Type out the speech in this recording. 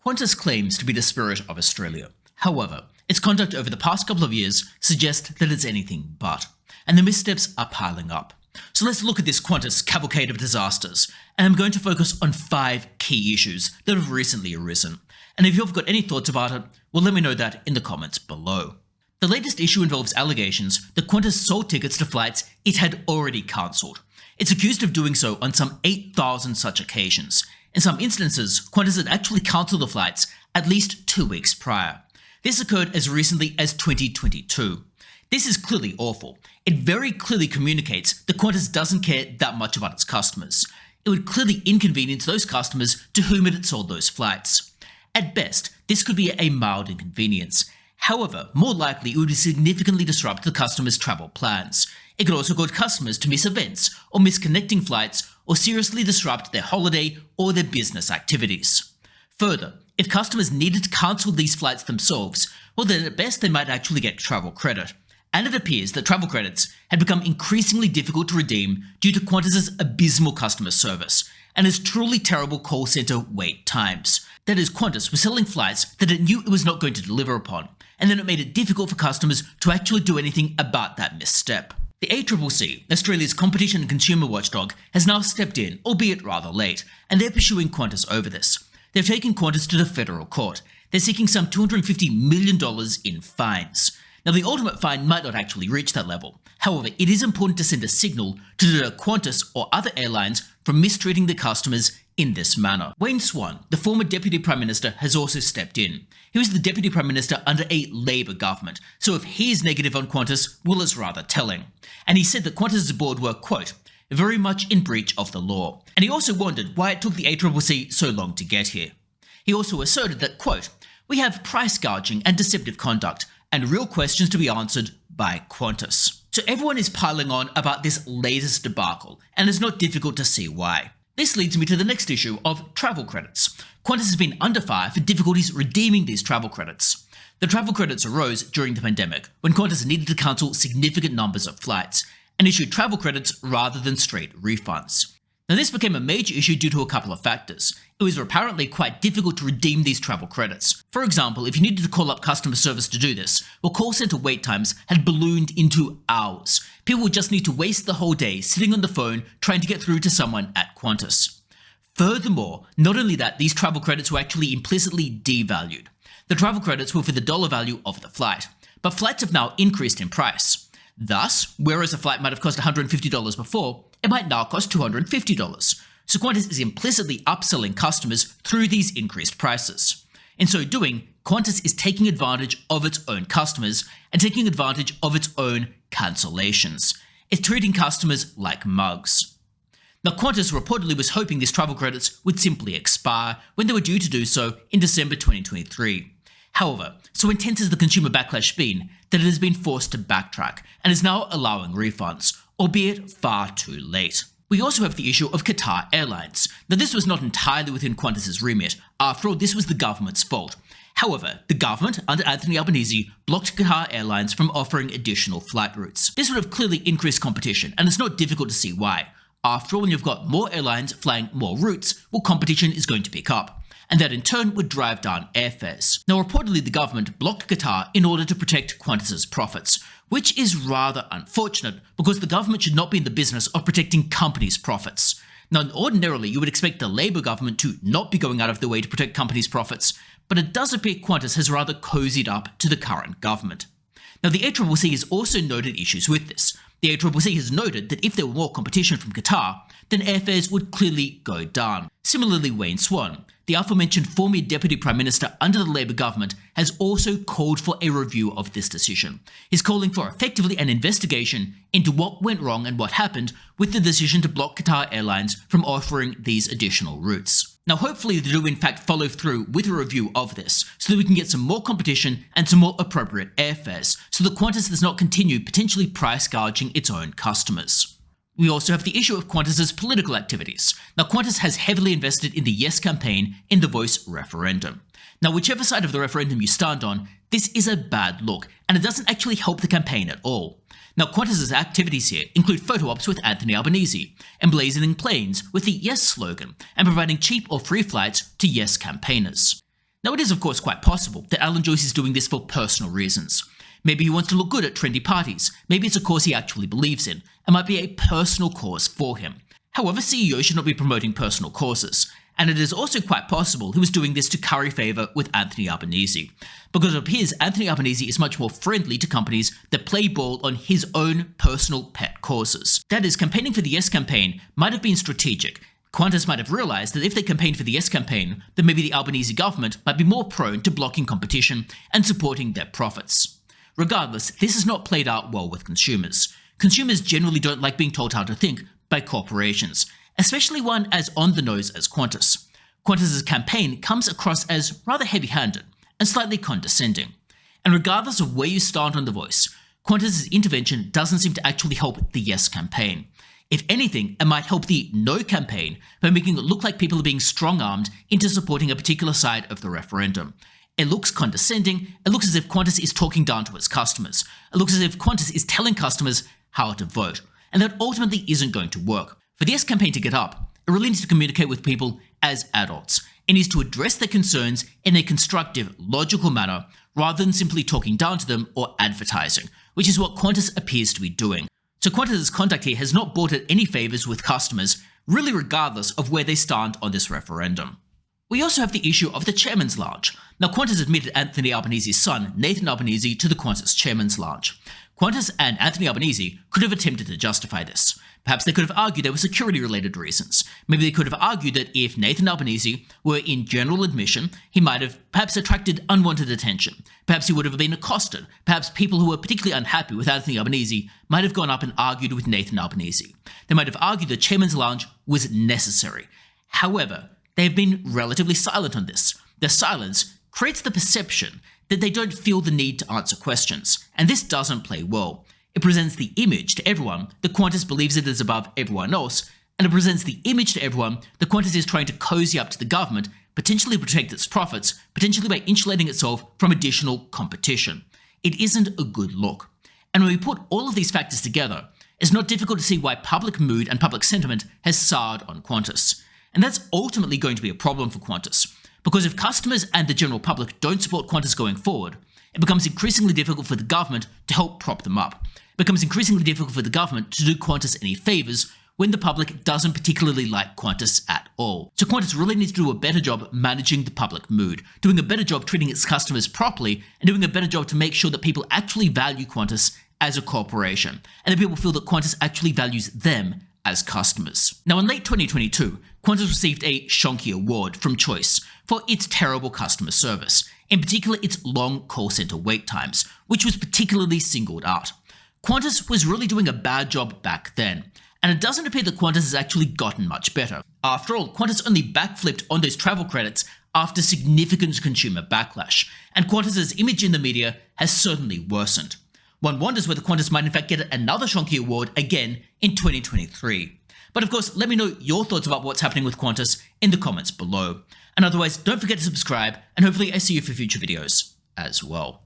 Qantas claims to be the spirit of Australia. However, its conduct over the past couple of years suggests that it's anything but, and the missteps are piling up. So let's look at this Qantas cavalcade of disasters, and I'm going to focus on 5 key issues that have recently arisen. And if you've got any thoughts about it, well, let me know that in the comments below. The latest issue involves allegations that Qantas sold tickets to flights it had already cancelled. It's accused of doing so on some 8,000 such occasions. In some instances, Qantas had actually cancelled the flights at least 2 weeks prior. This occurred as recently as 2022. This is clearly awful. It very clearly communicates that Qantas doesn't care that much about its customers. It would clearly inconvenience those customers to whom it had sold those flights. At best, this could be a mild inconvenience. However, more likely it would significantly disrupt the customer's travel plans. It could also cause customers to miss events or miss connecting flights or seriously disrupt their holiday or their business activities. Further, if customers needed to cancel these flights themselves, well then at best they might actually get travel credit. And it appears that travel credits had become increasingly difficult to redeem due to Qantas's abysmal customer service and its truly terrible call centre wait times. That is, Qantas was selling flights that it knew it was not going to deliver upon, and then it made it difficult for customers to actually do anything about that misstep. The ACCC, Australia's competition and consumer watchdog, has now stepped in, albeit rather late, and they're pursuing Qantas over this. They've taken Qantas to the federal court. They're seeking some $250 million in fines. Now, the ultimate fine might not actually reach that level. However, it is important to send a signal to deter Qantas or other airlines from mistreating their customers in this manner. Wayne Swan, the former Deputy Prime Minister, has also stepped in. He was the Deputy Prime Minister under a Labour government, so if he is negative on Qantas, well, it's rather telling. And he said that Qantas' board were, quote, very much in breach of the law. And he also wondered why it took the ACCC so long to get here. He also asserted that, quote, we have price gouging and deceptive conduct, and real questions to be answered by Qantas. So everyone is piling on about this latest debacle, and it's not difficult to see why. This leads me to the next issue of travel credits. Qantas has been under fire for difficulties redeeming these travel credits. The travel credits arose during the pandemic, when Qantas needed to cancel significant numbers of flights, and issued travel credits rather than straight refunds. Now, this became a major issue due to a couple of factors. It was apparently quite difficult to redeem these travel credits. For example, if you needed to call up customer service to do this, well, call centre wait times had ballooned into hours. People would just need to waste the whole day sitting on the phone trying to get through to someone at Qantas. Furthermore, not only that, these travel credits were actually implicitly devalued. The travel credits were for the dollar value of the flight, but flights have now increased in price. Thus, whereas a flight might have cost $150 before, it might now cost $250. So Qantas is implicitly upselling customers through these increased prices. In so doing, Qantas is taking advantage of its own customers and taking advantage of its own cancellations. It's treating customers like mugs. Now, Qantas reportedly was hoping these travel credits would simply expire when they were due to do so in December 2023. However, so intense has the consumer backlash been that it has been forced to backtrack and is now allowing refunds, albeit far too late. We also have the issue of Qatar Airlines. Now, this was not entirely within Qantas's remit. After all, this was the government's fault. However, the government, under Anthony Albanese, blocked Qatar Airlines from offering additional flight routes. This would have clearly increased competition, and it's not difficult to see why. After all, when you've got more airlines flying more routes, well, competition is going to pick up, and that in turn would drive down airfares. Now, reportedly, the government blocked Qatar in order to protect Qantas's profits, which is rather unfortunate because the government should not be in the business of protecting companies' profits. Now, ordinarily, you would expect the Labour government to not be going out of their way to protect companies' profits, but it does appear Qantas has rather cozied up to the current government. Now, the ACCC has also noted issues with this. The ACCC has noted that if there were more competition from Qatar, then airfares would clearly go down. Similarly, Wayne Swan, the aforementioned former Deputy Prime Minister under the Labour government, has also called for a review of this decision. He's calling for effectively an investigation into what went wrong and what happened with the decision to block Qatar Airlines from offering these additional routes. Now, hopefully they do in fact follow through with a review of this so that we can get some more competition and some more appropriate airfares so that Qantas does not continue potentially price gouging its own customers. We also have the issue of Qantas's political activities. Now, Qantas has heavily invested in the Yes campaign in the Voice referendum. Now, whichever side of the referendum you stand on, this is a bad look, and it doesn't actually help the campaign at all. Now, Qantas's activities here include photo ops with Anthony Albanese, emblazoning planes with the Yes slogan, and providing cheap or free flights to Yes campaigners. Now, it is of course quite possible that Alan Joyce is doing this for personal reasons. Maybe he wants to look good at trendy parties, maybe it's a cause he actually believes in, and might be a personal cause for him. However, CEOs should not be promoting personal causes, and it is also quite possible he was doing this to curry favour with Anthony Albanese, because it appears Anthony Albanese is much more friendly to companies that play ball on his own personal pet causes. That is, campaigning for the Yes campaign might have been strategic. Qantas might have realised that if they campaigned for the Yes campaign, then maybe the Albanese government might be more prone to blocking competition and supporting their profits. Regardless, this has not played out well with consumers. Consumers generally don't like being told how to think by corporations, especially one as on the nose as Qantas. Qantas's campaign comes across as rather heavy-handed and slightly condescending. And regardless of where you stand on the voice, Qantas's intervention doesn't seem to actually help the Yes campaign. If anything, it might help the No campaign by making it look like people are being strong-armed into supporting a particular side of the referendum. It looks condescending, it looks as if Qantas is talking down to its customers, it looks as if Qantas is telling customers how to vote, and that ultimately isn't going to work. For the Yes campaign to get up, it really needs to communicate with people as adults. It needs to address their concerns in a constructive, logical manner, rather than simply talking down to them or advertising, which is what Qantas appears to be doing. So Qantas's conduct here has not brought it any favours with customers, really regardless of where they stand on this referendum. We also have the issue of the Chairman's Lounge. Now, Qantas admitted Anthony Albanese's son, Nathan Albanese, to the Qantas Chairman's Lounge. Qantas and Anthony Albanese could have attempted to justify this. Perhaps they could have argued there were security-related reasons. Maybe they could have argued that if Nathan Albanese were in general admission, he might have perhaps attracted unwanted attention. Perhaps he would have been accosted. Perhaps people who were particularly unhappy with Anthony Albanese might have gone up and argued with Nathan Albanese. They might have argued the Chairman's Lounge was necessary. However, they have been relatively silent on this. Their silence creates the perception that they don't feel the need to answer questions, and this doesn't play well. It presents the image to everyone that Qantas believes it is above everyone else, and it presents the image to everyone that Qantas is trying to cozy up to the government, potentially protect its profits, potentially by insulating itself from additional competition. It isn't a good look. And when we put all of these factors together, it's not difficult to see why public mood and public sentiment has soured on Qantas. And that's ultimately going to be a problem for Qantas, because if customers and the general public don't support Qantas going forward, it becomes increasingly difficult for the government to help prop them up. It becomes increasingly difficult for the government to do Qantas any favours when the public doesn't particularly like Qantas at all. So Qantas really needs to do a better job managing the public mood, doing a better job treating its customers properly, and doing a better job to make sure that people actually value Qantas as a corporation, and that people feel that Qantas actually values them as customers. Now, in late 2022, Qantas received a Shonky Award from Choice for its terrible customer service, in particular its long call centre wait times, which was particularly singled out. Qantas was really doing a bad job back then, and it doesn't appear that Qantas has actually gotten much better. After all, Qantas only backflipped on those travel credits after significant consumer backlash, and Qantas's image in the media has certainly worsened. One wonders whether Qantas might in fact get another Shonky Award again in 2023. But of course, let me know your thoughts about what's happening with Qantas in the comments below. And otherwise, don't forget to subscribe, and hopefully I see you for future videos as well.